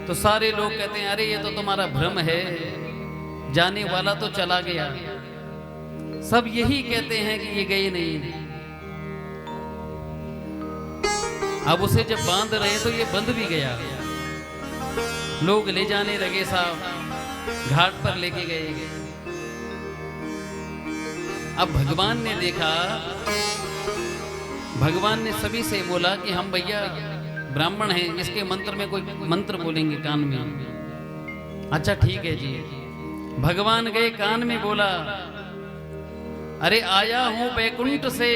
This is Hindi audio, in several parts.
तो सारे लोग कहते हैं अरे ये तो तुम्हारा भ्रम है, जाने वाला तो चला गया। सब यही कहते हैं कि ये गए नहीं। अब उसे जब बांध रहे तो ये बंध भी गया। लोग ले जाने लगे, साहब घाट पर लेके गए। अब भगवान ने देखा, भगवान ने सभी से बोला कि हम भैया ब्राह्मण हैं, इसके मंत्र में कोई मंत्र बोलेंगे कान में। अच्छा ठीक है जी। भगवान गए, कान में बोला, अरे आया हूं बैकुंठ से,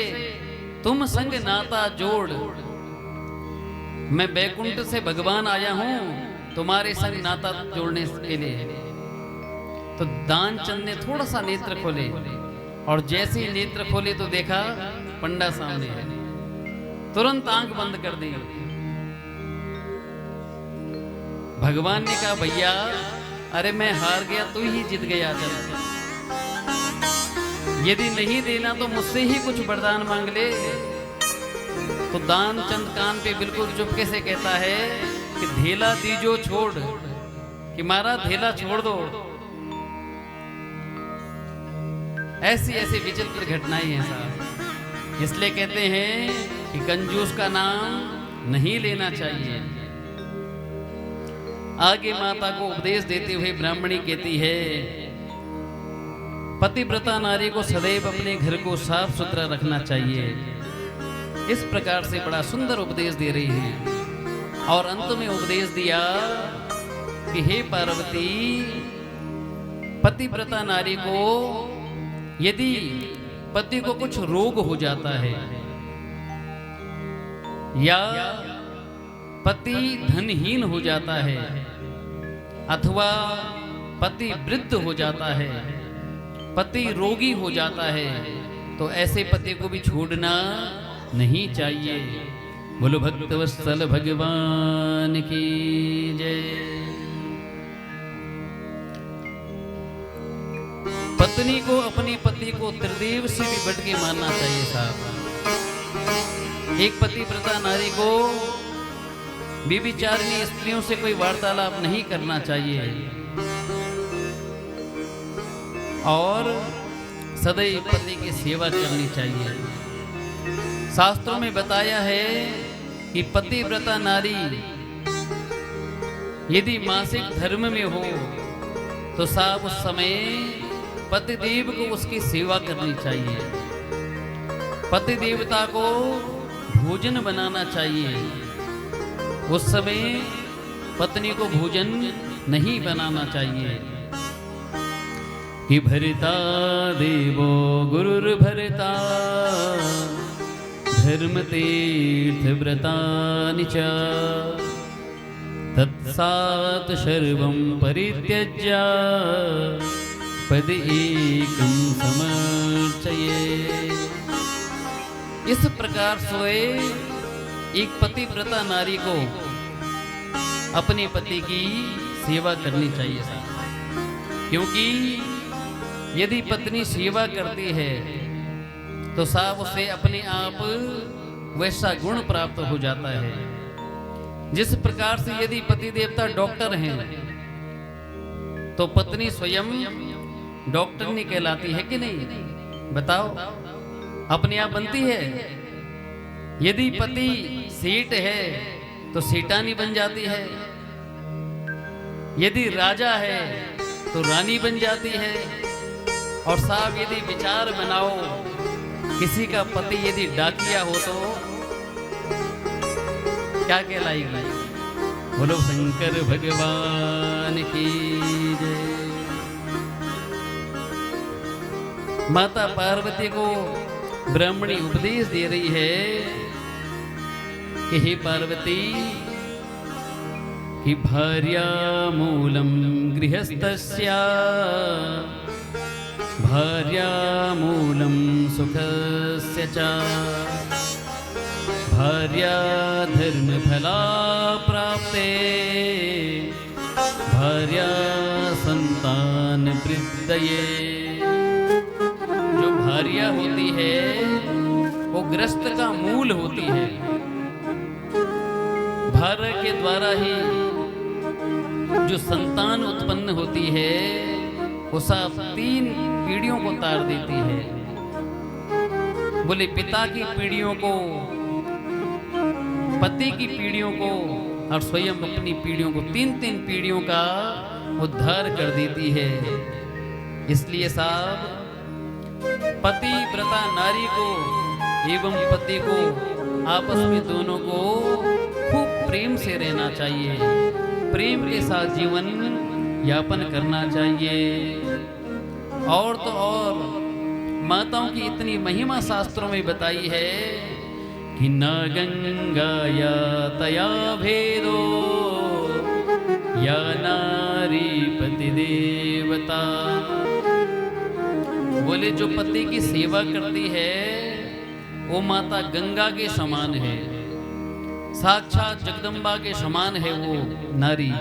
तुम संग नाता जोड़। मैं बैकुंठ से भगवान आया हूं तुम्हारे संग नाता जोड़ने के लिए। तो दानचंद ने थोड़ा सा नेत्र खोले, और जैसे ही नेत्र खोले तो देखा पंडा सामने है। तुरंत आंख बंद कर दी। भगवान ने कहा भैया अरे मैं हार गया, तू ही जीत गया, चल यदि नहीं देना तो मुझसे ही कुछ वरदान मांग ले। तो दानचंद कान पे बिल्कुल चुपके से कहता है कि धेला दीजो छोड़, कि महाराज धेला छोड़ दो। ऐसी ऐसी विचित्र घटनाएं हैं साहब। इसलिए कहते हैं कि कंजूस का नाम नहीं लेना चाहिए। आगे माता को उपदेश देते हुए ब्राह्मणी कहती है, पतिव्रता नारी को सदैव अपने घर को साफ सुथरा रखना चाहिए। इस प्रकार से बड़ा सुंदर उपदेश दे रही है। और अंत में उपदेश दिया कि हे पार्वती, पतिव्रता नारी को यदि पति को कुछ रोग हो जाता है, या पति धनहीन हो जाता है, अथवा पति वृद्ध हो जाता है, पति रोगी हो जाता है, तो ऐसे पति को भी छोड़ना नहीं चाहिए। बोलो भक्तवत्सल भगवान की जय। पत्नी को अपने पति को त्रिदेव से भी बढ़ के मानना चाहिए साहब। एक पतिव्रता नारी को व्यभिचारिणी स्त्रियों से कोई वार्तालाप नहीं करना चाहिए, और सदैव पति की सेवा करनी चाहिए। शास्त्रों में बताया है कि पतिव्रता नारी यदि मासिक धर्म में हो तो साहब उस समय पतिदेव को उसकी सेवा करनी चाहिए। पति देवता को भोजन बनाना चाहिए। उस समय पत्नी को भोजन नहीं बनाना चाहिए। कि भरता देवो गुरुर्भरता, धर्म तीर्थ व्रतानि च, तत्सात् सर्वं परित्यज्य पद एकं समर्चये। इस प्रकार से एक पतिव्रता नारी को अपने पति की सेवा करनी चाहिए, क्योंकि यदि पत्नी सेवा करती है तो साहब उसे अपने आप वैसा गुण प्राप्त हो जाता है। जिस प्रकार से यदि पति देवता डॉक्टर हैं तो पत्नी स्वयं डॉक्टरनी कहलाती है कि नहीं? बताओ, अपने आप बनती है। यदि पति सेठ है तो सेठानी बन जाती है। यदि राजा है तो रानी बन जाती है। और साहब यदि विचार बनाओ, किसी का पति यदि डाकिया हो तो क्या कहलाएगी? बोलो शंकर भगवान की जय। माता पार्वती को ब्राह्मणी उपदेश दे रही है कि हे पार्वती, कि भार्या मूलम गृहस्थस्या, भार्या मूलम सुखस्य च, भार्या धर्म फला प्राप्ते, भार्या संतान वृद्धये। जो भार्या होती है वो गृहस्थ का मूल होती है। भार्या के द्वारा ही जो संतान उत्पन्न होती है वो सब 3 पीढ़ियों को तार देती है। बोले पिता की पीढ़ियों को, पति की पीढ़ियों को और स्वयं अपनी पीढ़ियों को, 3-3 पीढ़ियों का उद्धार कर देती है। इसलिए साहब पति व्रता नारी को एवं पति को आपस में दोनों को खूब प्रेम से रहना चाहिए, प्रेम के साथ जीवन यापन करना चाहिए। और तो और माताओं की इतनी महिमा शास्त्रों में बताई है कि न गंगा या तया भेदो या नारी पति देवता। बोले जो पति की सेवा करती है वो माता गंगा के समान है, साक्षात जगदम्बा के समान है वो नारी।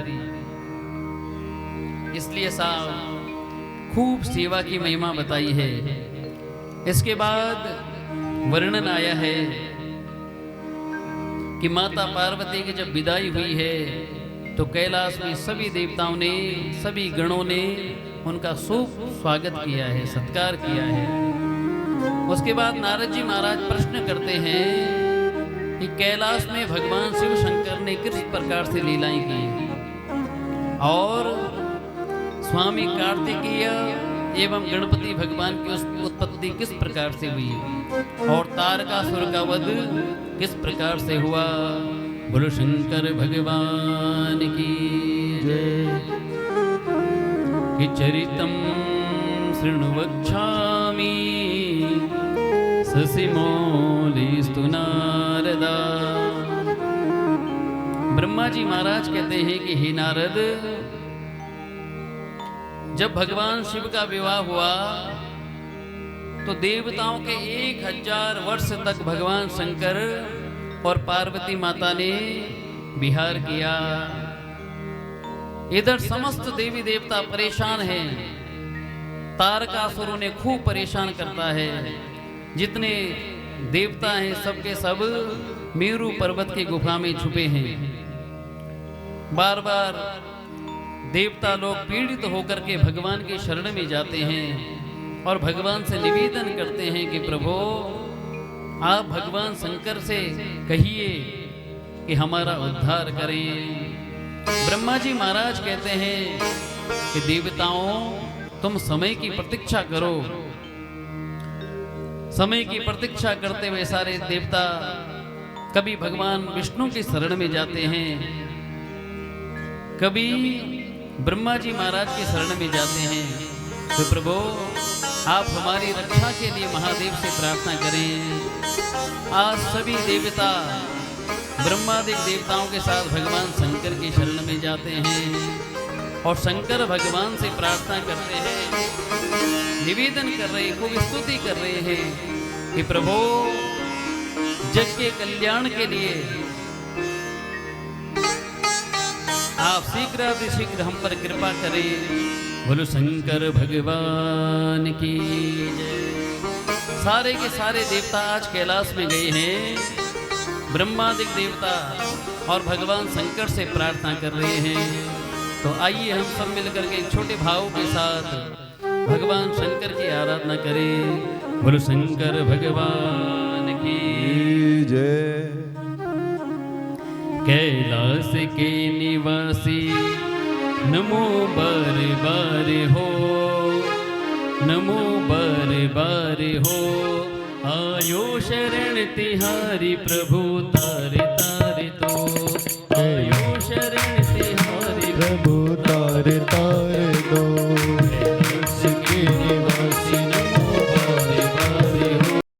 इसलिए साहब खूब सेवा की महिमा बताई है। इसके बाद वर्णन आया है कि माता पार्वती की जब विदाई हुई है तो कैलाश में सभी देवताओं ने, सभी गणों ने उनका खूब स्वागत किया है, सत्कार किया है। उसके बाद नारद जी महाराज प्रश्न करते हैं कि कैलाश में भगवान शिव शंकर ने किस प्रकार से लीलाएं की और स्वामी कार्तिकेय एवं गणपति भगवान की उत्पत्ति किस प्रकार से हुई और तारकासुर का वध किस प्रकार से हुआ। बोलो शंकर भगवान की जय। कि चरितम शृणु वक्ष्यामि ससिमौलिस्तु नारदा। ब्रह्मा जी महाराज कहते हैं कि हे नारद, जब भगवान शिव का विवाह हुआ तो देवताओं के 1000 वर्ष तक भगवान शंकर और पार्वती माता ने विहार किया। इधर समस्त देवी देवता परेशान हैं, तारकासुर ने खूब परेशान करता है। जितने देवता हैं सबके सब मेरू पर्वत की गुफा में छुपे हैं। बार बार देवता लोग पीड़ित होकर के भगवान के शरण में जाते हैं और भगवान से निवेदन करते हैं कि प्रभु आप भगवान शंकर से कहिए कि हमारा उद्धार करें। ब्रह्मा जी महाराज कहते हैं कि देवताओं तुम समय की प्रतीक्षा करो। समय की प्रतीक्षा करते हुए सारे देवता कभी भगवान विष्णु की शरण में जाते हैं, कभी ब्रह्मा जी महाराज की शरण में जाते हैं। तो प्रभु आप हमारी रक्षा के लिए महादेव से प्रार्थना करें। आज सभी देवता ब्रह्मादिक देवताओं के साथ भगवान शंकर की शरण में जाते हैं और शंकर भगवान से प्रार्थना करते हैं, निवेदन कर रहे हैं, खूब स्तुति कर रहे हैं कि प्रभु जग के कल्याण के लिए आप शीघ्र हम पर कृपा करें। बोलो शंकर भगवान की जय। सारे के सारे देवता आज कैलाश में गए हैं, ब्रह्मादिक देवता और भगवान शंकर से प्रार्थना कर रहे हैं। तो आइए हम सब मिलकर के छोटे भाव के साथ भगवान शंकर की आराधना करें। बोलो शंकर भगवान की जय। कैलाश के निवासी नमो बार बार हो, नमो बार बार हो। आयो शरण तिहारी प्रभु तारे तारे तो, आयो शरण तिहारी प्रभु तारे तारे